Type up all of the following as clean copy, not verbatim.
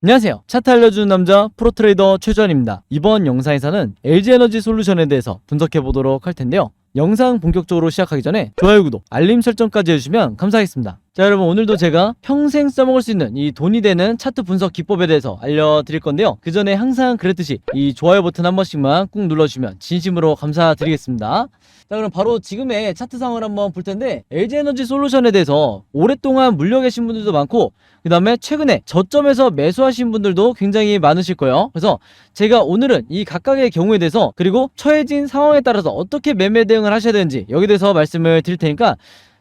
안녕하세요. 차트 알려주는 남자 프로트레이더 최주환입니다. 이번 영상에서는 LG에너지 솔루션에 대해서 분석해보도록 할 텐데요. 영상 본격적으로 시작하기 전에 좋아요, 구독, 알림 설정까지 해주시면 감사하겠습니다. 자, 여러분, 오늘도 제가 평생 써먹을 수 있는 이 돈이 되는 차트 분석 기법에 대해서 알려드릴 건데요. 그 전에 항상 그랬듯이 이 좋아요 버튼 한 번씩만 꾹 눌러주시면 진심으로 감사드리겠습니다. 자, 그럼 바로 지금의 차트 상황을 한번 볼 텐데, LG에너지 솔루션에 대해서 오랫동안 물려 계신 분들도 많고, 그 다음에 최근에 저점에서 매수하신 분들도 굉장히 많으실 거예요. 그래서 제가 오늘은 이 각각의 경우에 대해서, 그리고 처해진 상황에 따라서 어떻게 매매 대응을 하셔야 되는지 여기에 대해서 말씀을 드릴 테니까,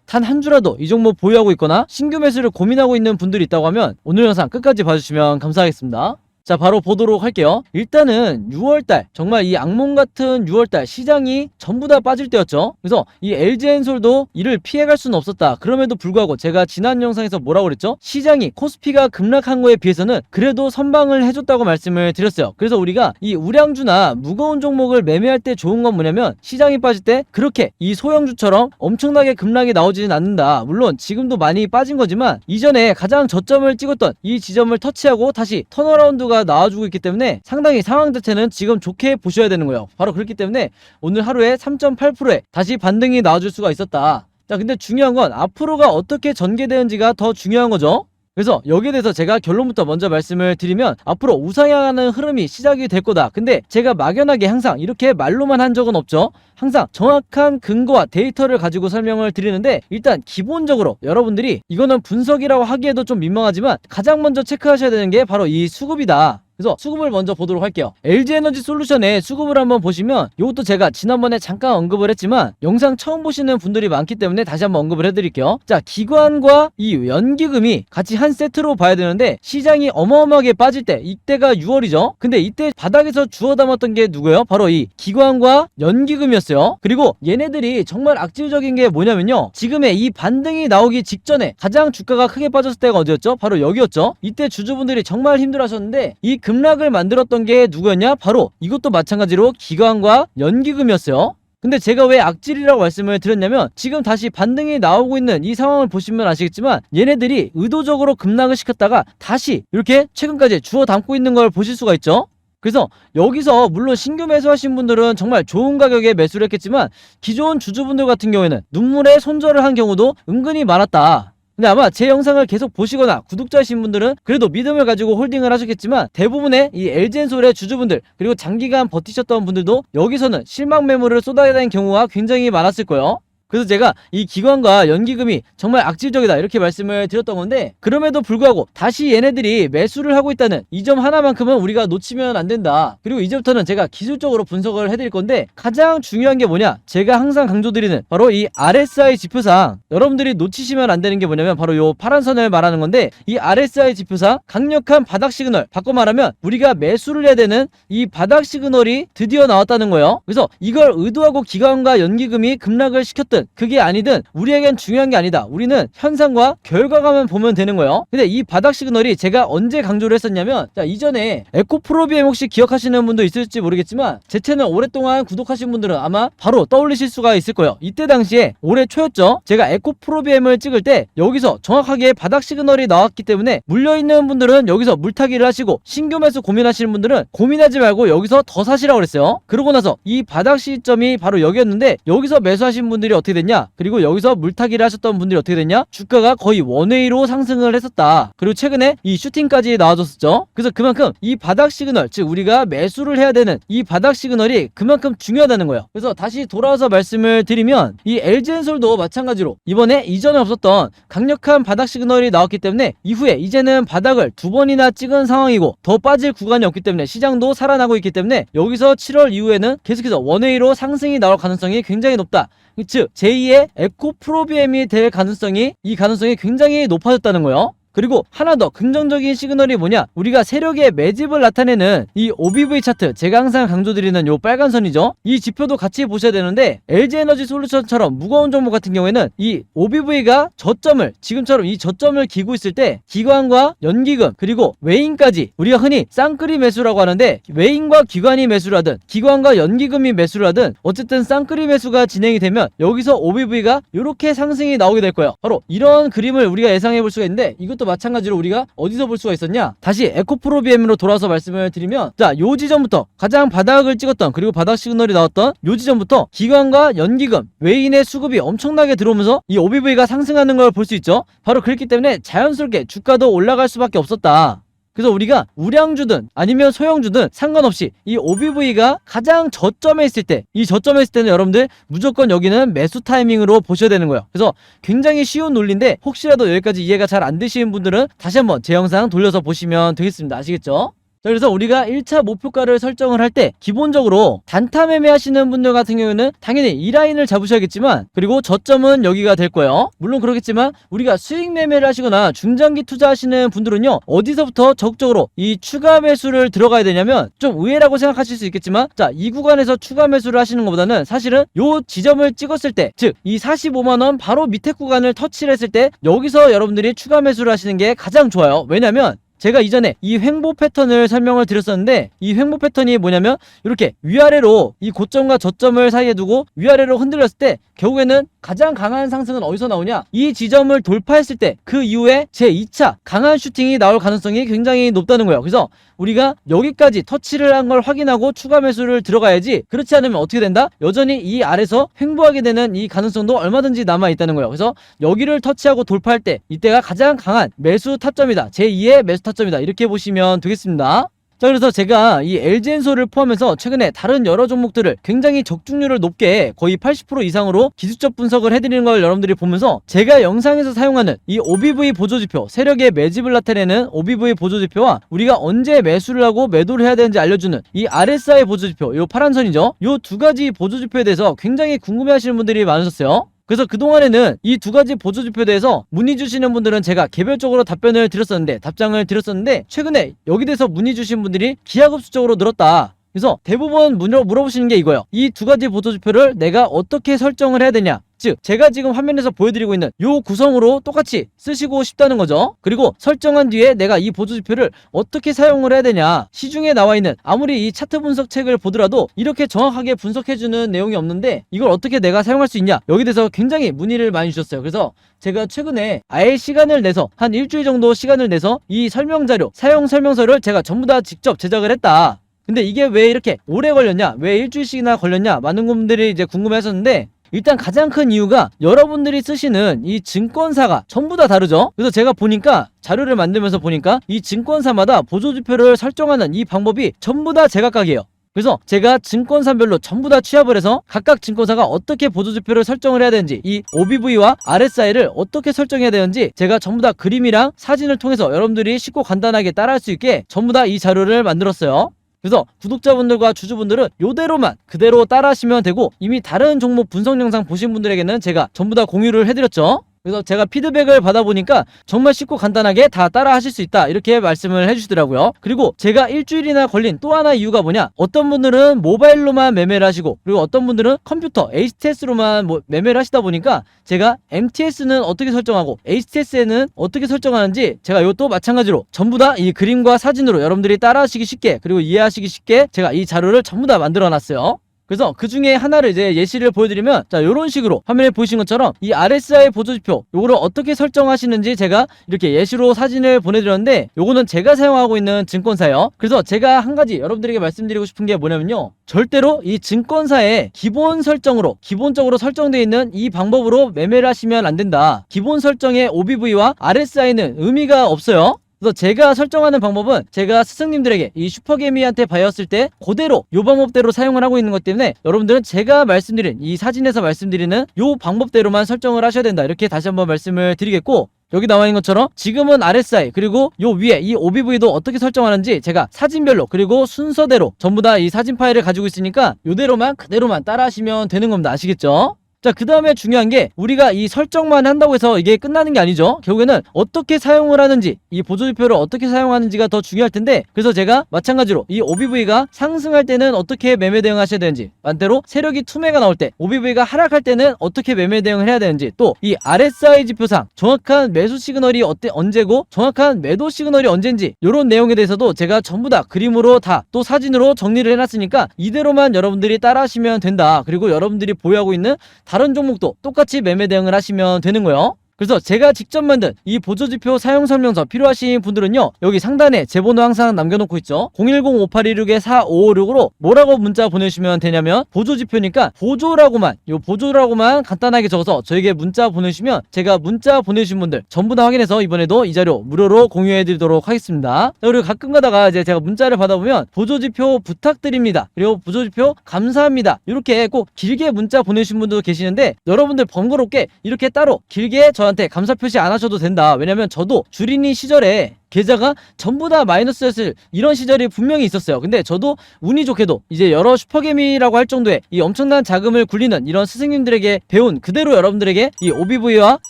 단 한 주라도 이 종목 보유하고 있거나 신규 매수를 고민하고 있는 분들이 있다고 하면 오늘 영상 끝까지 봐주시면 감사하겠습니다. 자, 바로 보도록 할게요. 일단은 6월달, 정말 이 악몽 같은 6월달 시장이 전부 다 빠질 때였죠. 그래서 이 LG엔솔도 이를 피해갈 수는 없었다. 그럼에도 불구하고 제가 지난 영상에서 뭐라고 그랬죠? 시장이 코스피가 급락한 거에 비해서는 그래도 선방을 해줬다고 말씀을 드렸어요. 그래서 우리가 이 우량주나 무거운 종목을 매매할 때 좋은 건 뭐냐면, 시장이 빠질 때 그렇게 이 소형주처럼 엄청나게 급락이 나오지는 않는다. 물론 지금도 많이 빠진 거지만 이전에 가장 저점을 찍었던 이 지점을 터치하고 다시 턴어라운드가 나와주고 있기 때문에 상당히 상황 자체는 지금 좋게 보셔야 되는 거예요. 바로 그렇기 때문에 오늘 하루에 3.8%에 다시 반등이 나와줄 수가 있었다. 자, 근데 중요한 건 앞으로가 어떻게 전개되는지가 더 중요한 거죠. 그래서 여기에 대해서 제가 결론부터 먼저 말씀을 드리면, 앞으로 우상향하는 흐름이 시작이 될 거다. 근데 제가 막연하게 항상 이렇게 말로만 한 적은 없죠. 항상 정확한 근거와 데이터를 가지고 설명을 드리는데, 일단 기본적으로 여러분들이 이거는 분석이라고 하기에도 좀 민망하지만 가장 먼저 체크하셔야 되는 게 바로 이 수급이다. 그래서 수급을 먼저 보도록 할게요. LG에너지 솔루션의 수급을 한번 보시면, 이것도 제가 지난번에 잠깐 언급을 했지만 영상 처음 보시는 분들이 많기 때문에 다시 한번 언급을 해드릴게요. 자, 기관과 이 연기금이 같이 한 세트로 봐야 되는데, 시장이 어마어마하게 빠질 때, 이때가 6월이죠. 근데 이때 바닥에서 주워 담았던 게 누구예요? 바로 이 기관과 연기금이었어요. 그리고 얘네들이 정말 악질적인 게 뭐냐면요, 지금의 이 반등이 나오기 직전에 가장 주가가 크게 빠졌을 때가 어디였죠? 바로 여기였죠. 이때 주주분들이 정말 힘들어하셨는데, 이 급락을 만들었던 게 누구였냐? 바로 이것도 마찬가지로 기관과 연기금이었어요. 근데 제가 왜 악질이라고 말씀을 드렸냐면, 지금 다시 반등이 나오고 있는 이 상황을 보시면 아시겠지만 얘네들이 의도적으로 급락을 시켰다가 다시 이렇게 최근까지 주워 담고 있는 걸 보실 수가 있죠. 그래서 여기서 물론 신규 매수하신 분들은 정말 좋은 가격에 매수를 했겠지만, 기존 주주분들 같은 경우에는 눈물에 손절을 한 경우도 은근히 많았다. 근데 아마 제 영상을 계속 보시거나 구독자이신 분들은 그래도 믿음을 가지고 홀딩을 하셨겠지만, 대부분의 이 LG엔솔의 주주분들, 그리고 장기간 버티셨던 분들도 여기서는 실망 매물을 쏟아내는 경우가 굉장히 많았을 거예요. 그래서 제가 이 기관과 연기금이 정말 악질적이다 이렇게 말씀을 드렸던 건데, 그럼에도 불구하고 다시 얘네들이 매수를 하고 있다는 이 점 하나만큼은 우리가 놓치면 안 된다. 그리고 이제부터는 제가 기술적으로 분석을 해드릴 건데, 가장 중요한 게 뭐냐, 제가 항상 강조드리는 바로 이 RSI 지표상 여러분들이 놓치시면 안 되는 게 뭐냐면, 바로 요 파란 선을 말하는 건데, 이 RSI 지표상 강력한 바닥 시그널, 바꿔 말하면 우리가 매수를 해야 되는 이 바닥 시그널이 드디어 나왔다는 거예요. 그래서 이걸 의도하고 기관과 연기금이 급락을 시켰던 그게 아니든 우리에겐 중요한 게 아니다. 우리는 현상과 결과가만 보면 되는 거예요. 근데 이 바닥 시그널이 제가 언제 강조를 했었냐면, 자, 이전에 에코프로비엠 혹시 기억하시는 분도 있을지 모르겠지만, 제 채널 오랫동안 구독하신 분들은 아마 바로 떠올리실 수가 있을 거예요. 이때 당시에 올해 초였죠. 제가 에코프로비엠을 찍을 때 여기서 정확하게 바닥 시그널이 나왔기 때문에, 물려있는 분들은 여기서 물타기를 하시고, 신규 매수 고민하시는 분들은 고민하지 말고 여기서 더 사시라고 그랬어요. 그러고 나서 이 바닥 시점이 바로 여기였는데, 여기서 매수하신 분들이 어떻게 됐냐, 그리고 여기서 물타기를 하셨던 분들이 어떻게 됐냐, 주가가 거의 원웨이로 상승을 했었다. 그리고 최근에 이 슈팅까지 나와줬었죠. 그래서 그만큼 이 바닥 시그널, 즉 우리가 매수를 해야 되는 이 바닥 시그널이 그만큼 중요하다는 거예요. 그래서 다시 돌아와서 말씀을 드리면, 이 LG엔솔도 마찬가지로 이번에 이전에 없었던 강력한 바닥 시그널이 나왔기 때문에 이후에 이제는 바닥을 두 번이나 찍은 상황이고, 더 빠질 구간이 없기 때문에 시장도 살아나고 있기 때문에 여기서 7월 이후에는 계속해서 원웨이로 상승이 나올 가능성이 굉장히 높다. 즉 제2의 에코프로비엠이 될 가능성이, 이 가능성이 굉장히 높아졌다는 거예요. 그리고 하나 더 긍정적인 시그널이 뭐냐, 우리가 세력의 매집을 나타내는 이 OBV 차트, 제가 항상 강조드리는 요 빨간 선이죠. 이 지표도 같이 보셔야 되는데, LG에너지 솔루션처럼 무거운 종목 같은 경우에는 이 OBV가 저점을, 지금처럼 이 저점을 기고 있을 때 기관과 연기금 그리고 외인까지, 우리가 흔히 쌍끌이 매수라고 하는데, 외인과 기관이 매수를 하든 기관과 연기금이 매수를 하든 어쨌든 쌍끌이 매수가 진행이 되면 여기서 OBV가 이렇게 상승이 나오게 될 거예요. 바로 이런 그림을 우리가 예상해 볼 수가 있는데, 이것도 이것도 마찬가지로 우리가 어디서 볼 수가 있었냐, 다시 에코프로비엠으로 돌아서 말씀을 드리면, 자, 요 지점부터 가장 바닥을 찍었던, 그리고 바닥 시그널이 나왔던 요 지점부터 기관과 연기금, 외인의 수급이 엄청나게 들어오면서 이 OBV가 상승하는 걸 볼 수 있죠. 바로 그렇기 때문에 자연스럽게 주가도 올라갈 수밖에 없었다. 그래서 우리가 우량주든 아니면 소형주든 상관없이 이 OBV가 가장 저점에 있을 때, 이 저점에 있을 때는 여러분들 무조건 여기는 매수 타이밍으로 보셔야 되는 거예요. 그래서 굉장히 쉬운 논리인데, 혹시라도 여기까지 이해가 잘 안 되시는 분들은 다시 한번 제 영상 돌려서 보시면 되겠습니다. 아시겠죠? 자, 그래서 우리가 1차 목표가를 설정을 할 때 기본적으로 단타 매매 하시는 분들 같은 경우에는 당연히 이 라인을 잡으셔야겠지만, 그리고 저점은 여기가 될 거예요. 물론 그렇겠지만 우리가 수익 매매를 하시거나 중장기 투자하시는 분들은요, 어디서부터 적극적으로 이 추가 매수를 들어가야 되냐면, 좀 의외라고 생각하실 수 있겠지만, 자, 이 구간에서 추가 매수를 하시는 것보다는 사실은 요 지점을 찍었을 때, 즉 이 45만원 바로 밑에 구간을 터치를 했을 때 여기서 여러분들이 추가 매수를 하시는 게 가장 좋아요. 왜냐면 제가 이전에 이 횡보 패턴을 설명을 드렸었는데, 이 횡보 패턴이 뭐냐면 이렇게 위아래로 이 고점과 저점을 사이에 두고 위아래로 흔들렸을 때 결국에는 가장 강한 상승은 어디서 나오냐, 이 지점을 돌파했을 때 그 이후에 제 2차 강한 슈팅이 나올 가능성이 굉장히 높다는 거예요. 그래서 우리가 여기까지 터치를 한 걸 확인하고 추가 매수를 들어가야지, 그렇지 않으면 어떻게 된다? 여전히 이 아래서 횡보하게 되는 이 가능성도 얼마든지 남아있다는 거예요. 그래서 여기를 터치하고 돌파할 때 이때가 가장 강한 매수 타점이다, 제2의 매수 타점이다, 이렇게 보시면 되겠습니다. 자, 그래서 제가 이 LG엔솔을 포함해서 최근에 다른 여러 종목들을 굉장히 적중률을 높게 거의 80% 이상으로 기술적 분석을 해드리는 걸 여러분들이 보면서, 제가 영상에서 사용하는 이 OBV 보조지표, 세력의 매집을 나타내는 OBV 보조지표와 우리가 언제 매수를 하고 매도를 해야 되는지 알려주는 이 RSI 보조지표, 요 파란 선이죠, 요 두 가지 보조지표에 대해서 굉장히 궁금해하시는 분들이 많으셨어요. 그래서 그동안에는 이 두 가지 보조지표에 대해서 문의 주시는 분들은 제가 개별적으로 답장을 드렸었는데 최근에 여기 대해서 문의 주신 분들이 기하급수적으로 늘었다. 그래서 대부분 물어보시는 게 이거예요. 이 두 가지 보조지표를 내가 어떻게 설정을 해야 되냐, 즉 제가 지금 화면에서 보여드리고 있는 요 구성으로 똑같이 쓰시고 싶다는 거죠. 그리고 설정한 뒤에 내가 이 보조지표를 어떻게 사용을 해야 되냐, 시중에 나와 있는 아무리 이 차트 분석 책을 보더라도 이렇게 정확하게 분석해주는 내용이 없는데 이걸 어떻게 내가 사용할 수 있냐, 여기 대해서 굉장히 문의를 많이 주셨어요. 그래서 제가 최근에 아예 시간을 내서 한 일주일 정도 시간을 내서 이 설명자료, 사용 설명서를 제가 전부 다 직접 제작을 했다. 근데 이게 왜 이렇게 오래 걸렸냐, 왜 일주일씩이나 걸렸냐, 많은 분들이 이제 궁금해 하셨는데, 일단 가장 큰 이유가 여러분들이 쓰시는 이 증권사가 전부 다 다르죠. 그래서 제가 보니까, 자료를 만들면서 보니까 이 증권사마다 보조지표를 설정하는 이 방법이 전부 다 제각각이에요. 그래서 제가 증권사별로 전부 다 취합을 해서 각각 증권사가 어떻게 보조지표를 설정을 해야 되는지, 이 OBV와 RSI를 어떻게 설정해야 되는지 제가 전부 다 그림이랑 사진을 통해서 여러분들이 쉽고 간단하게 따라할 수 있게 전부 다 이 자료를 만들었어요. 그래서 구독자분들과 주주분들은 요대로만 그대로 따라 하시면 되고, 이미 다른 종목 분석 영상 보신 분들에게는 제가 전부 다 공유를 해드렸죠. 그래서 제가 피드백을 받아보니까 정말 쉽고 간단하게 다 따라 하실 수 있다, 이렇게 말씀을 해주시더라고요. 그리고 제가 일주일이나 걸린 또 하나 이유가 뭐냐, 어떤 분들은 모바일로만 매매를 하시고, 그리고 어떤 분들은 컴퓨터 HTS로만 매매를 하시다 보니까 제가 MTS는 어떻게 설정하고 HTS에는 어떻게 설정하는지 제가 이것도 마찬가지로 전부 다 이 그림과 사진으로 여러분들이 따라 하시기 쉽게, 그리고 이해하시기 쉽게 제가 이 자료를 전부 다 만들어 놨어요. 그래서 그 중에 하나를 이제 예시를 보여드리면, 자, 요런 식으로 화면에 보이신 것처럼 이 RSI 보조지표 요거를 어떻게 설정하시는지 제가 이렇게 예시로 사진을 보내드렸는데, 요거는 제가 사용하고 있는 증권사예요. 그래서 제가 한 가지 여러분들에게 말씀드리고 싶은 게 뭐냐면요, 절대로 이 증권사의 기본 설정으로, 기본적으로 설정되어 있는 이 방법으로 매매를 하시면 안 된다. 기본 설정의 OBV와 RSI는 의미가 없어요. 그래서 제가 설정하는 방법은 제가 스승님들에게 이 슈퍼개미한테 배웠을 때 그대로 요 방법대로 사용을 하고 있는 것 때문에, 여러분들은 제가 말씀드린 이 사진에서 말씀드리는 요 방법대로만 설정을 하셔야 된다, 이렇게 다시 한번 말씀을 드리겠고, 여기 나와 있는 것처럼 지금은 RSI, 그리고 요 위에 이 OBV도 어떻게 설정하는지 제가 사진별로 그리고 순서대로 전부 다 이 사진 파일을 가지고 있으니까 요대로만 그대로만 따라 하시면 되는 겁니다. 아시겠죠? 자, 그 다음에 중요한 게, 우리가 이 설정만 한다고 해서 이게 끝나는 게 아니죠. 결국에는 어떻게 사용을 하는지, 이 보조지표를 어떻게 사용하는지가 더 중요할 텐데, 그래서 제가 마찬가지로 이 OBV가 상승할 때는 어떻게 매매 대응하셔야 되는지, 반대로 세력이 투매가 나올 때 OBV가 하락할 때는 어떻게 매매 대응을 해야 되는지, 또 이 RSI 지표상 정확한 매수 시그널이 언제고 정확한 매도 시그널이 언제인지, 이런 내용에 대해서도 제가 전부 다 그림으로 다 또 사진으로 정리를 해놨으니까 이대로만 여러분들이 따라 하시면 된다. 그리고 여러분들이 보유하고 있는 다른 종목도 똑같이 매매 대응을 하시면 되는 거예요. 그래서 제가 직접 만든 이 보조지표 사용설명서 필요하신 분들은요, 여기 상단에 제 번호 항상 남겨놓고 있죠. 010-5816-4556으로 뭐라고 문자 보내주시면 되냐면, 보조지표니까 보조라고만, 요 보조라고만 간단하게 적어서 저에게 문자 보내주시면 제가 문자 보내주신 분들 전부 다 확인해서 이번에도 이 자료 무료로 공유해드리도록 하겠습니다. 자, 그리고 가끔 가다가 이제 제가 문자를 받아보면 보조지표 부탁드립니다, 그리고 보조지표 감사합니다, 이렇게 꼭 길게 문자 보내주신 분도 계시는데, 여러분들 번거롭게 이렇게 따로 길게 저한테 감사 표시 안 하셔도 된다. 왜냐면 저도 주린이 시절에 계좌가 전부 다 마이너스였을 이런 시절이 분명히 있었어요. 근데 저도 운이 좋게도 이제 여러 슈퍼개미라고 할 정도의 이 엄청난 자금을 굴리는 이런 스승님들에게 배운 그대로 여러분들에게 이 OBV와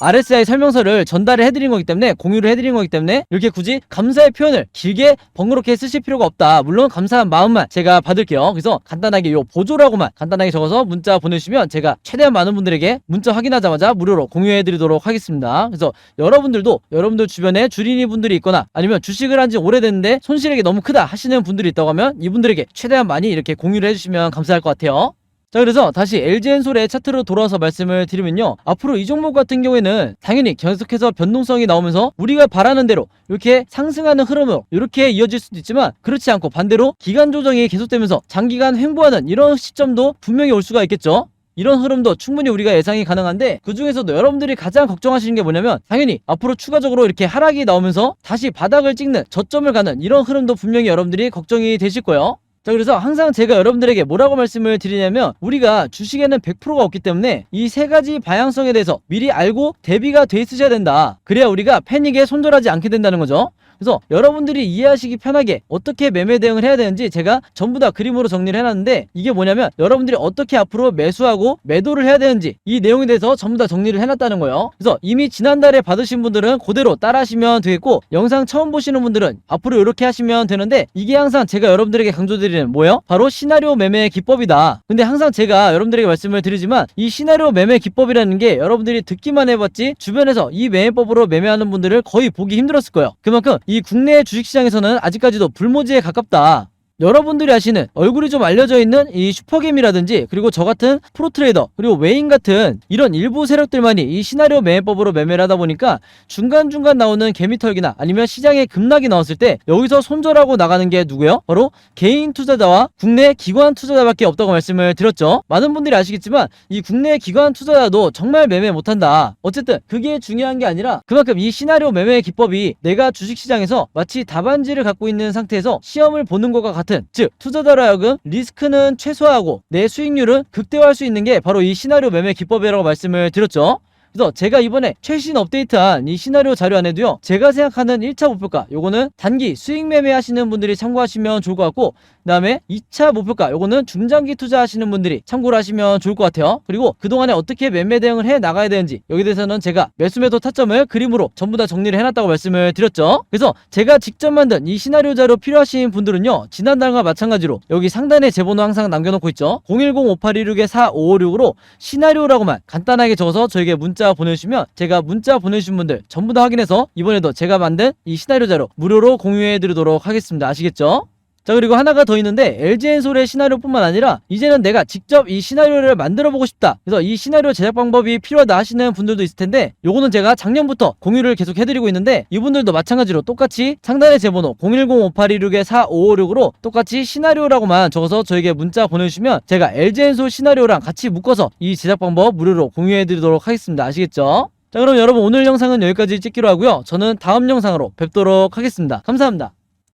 RSI 설명서를 전달을 해드린 거기 때문에, 공유를 해드린 거기 때문에 이렇게 굳이 감사의 표현을 길게 번거롭게 쓰실 필요가 없다. 물론 감사한 마음만 제가 받을게요. 그래서 간단하게 요 보조라고만 간단하게 적어서 문자 보내주시면 제가 최대한 많은 분들에게 문자 확인하자마자 무료로 공유해드리도록 하겠습니다. 그래서 여러분들도 여러분들 주변에 주린이 분들이 있거나 아니면 주식을 한 지 오래됐는데 손실액이 너무 크다 하시는 분들이 있다고 하면 이분들에게 최대한 많이 이렇게 공유를 해주시면 감사할 것 같아요. 자, 그래서 다시 LG엔솔의 차트로 돌아와서 말씀을 드리면요, 앞으로 이 종목 같은 경우에는 당연히 계속해서 변동성이 나오면서 우리가 바라는 대로 이렇게 상승하는 흐름으로 이렇게 이어질 수도 있지만, 그렇지 않고 반대로 기간 조정이 계속되면서 장기간 횡보하는 이런 시점도 분명히 올 수가 있겠죠. 이런 흐름도 충분히 우리가 예상이 가능한데, 그 중에서도 여러분들이 가장 걱정하시는 게 뭐냐면, 당연히 앞으로 추가적으로 이렇게 하락이 나오면서 다시 바닥을 찍는, 저점을 가는 이런 흐름도 분명히 여러분들이 걱정이 되실 거예요. 자, 그래서 항상 제가 여러분들에게 뭐라고 말씀을 드리냐면, 우리가 주식에는 100%가 없기 때문에 이 세 가지 방향성에 대해서 미리 알고 대비가 돼 있으셔야 된다. 그래야 우리가 패닉에 손절하지 않게 된다는 거죠. 그래서 여러분들이 이해하시기 편하게 어떻게 매매 대응을 해야 되는지 제가 전부 다 그림으로 정리를 해놨는데, 이게 뭐냐면 여러분들이 어떻게 앞으로 매수하고 매도를 해야 되는지 이 내용에 대해서 전부 다 정리를 해놨다는 거예요. 그래서 이미 지난달에 받으신 분들은 그대로 따라 하시면 되겠고, 영상 처음 보시는 분들은 앞으로 이렇게 하시면 되는데, 이게 항상 제가 여러분들에게 강조드리는 뭐예요? 바로 시나리오 매매 기법이다. 근데 항상 제가 여러분들에게 말씀을 드리지만, 이 시나리오 매매 기법이라는 게 여러분들이 듣기만 해봤지 주변에서 이 매매법으로 매매하는 분들을 거의 보기 힘들었을 거예요. 그만큼 이 국내 주식시장에서는 아직까지도 불모지에 가깝다. 여러분들이 아시는 얼굴이 좀 알려져 있는 이 슈퍼게임이라든지, 그리고 저 같은 프로트레이더, 그리고 외인 같은 이런 일부 세력들만이 이 시나리오 매매법으로 매매를 하다 보니까 중간중간 나오는 개미털기나 아니면 시장에 급락이 나왔을 때 여기서 손절하고 나가는 게 누구예요? 바로 개인 투자자와 국내 기관 투자자밖에 없다고 말씀을 드렸죠. 많은 분들이 아시겠지만 이 국내 기관 투자자도 정말 매매 못한다. 어쨌든 그게 중요한 게 아니라, 그만큼 이 시나리오 매매 기법이 내가 주식시장에서 마치 답안지를 갖고 있는 상태에서 시험을 보는 것과 같은, 즉 투자자로 하여금 리스크는 최소화하고 내 수익률은 극대화할 수 있는 게 바로 이 시나리오 매매 기법이라고 말씀을 드렸죠. 그래서 제가 이번에 최신 업데이트한 이 시나리오 자료 안에도요, 제가 생각하는 1차 목표가 요거는 단기 수익 매매 하시는 분들이 참고하시면 좋을 것 같고, 그 다음에 2차 목표가 요거는 중장기 투자하시는 분들이 참고를 하시면 좋을 것 같아요. 그리고 그동안에 어떻게 매매 대응을 해 나가야 되는지 여기에 대해서는 제가 매수 매도 타점을 그림으로 전부 다 정리를 해놨다고 말씀을 드렸죠. 그래서 제가 직접 만든 이 시나리오 자료 필요하신 분들은요, 지난달과 마찬가지로 여기 상단에 제 번호 항상 남겨놓고 있죠. 010-5816-4556으로 시나리오라고만 간단하게 적어서 저에게 문자 보내주시면 제가 문자 보내주신 분들 전부 다 확인해서 이번에도 제가 만든 이 시나리오 자료 무료로 공유해 드리도록 하겠습니다. 아시겠죠? 자, 그리고 하나가 더 있는데, LG엔솔의 시나리오뿐만 아니라 이제는 내가 직접 이 시나리오를 만들어 보고 싶다, 그래서 이 시나리오 제작 방법이 필요하다 하시는 분들도 있을 텐데, 요거는 제가 작년부터 공유를 계속 해드리고 있는데, 이분들도 마찬가지로 똑같이 상단에 제 번호 010-5816-4556으로 똑같이 시나리오라고만 적어서 저에게 문자 보내주시면 제가 LG엔솔 시나리오랑 같이 묶어서 이 제작 방법 무료로 공유해 드리도록 하겠습니다. 아시겠죠? 자, 그럼 여러분 오늘 영상은 여기까지 찍기로 하고요, 저는 다음 영상으로 뵙도록 하겠습니다. 감사합니다.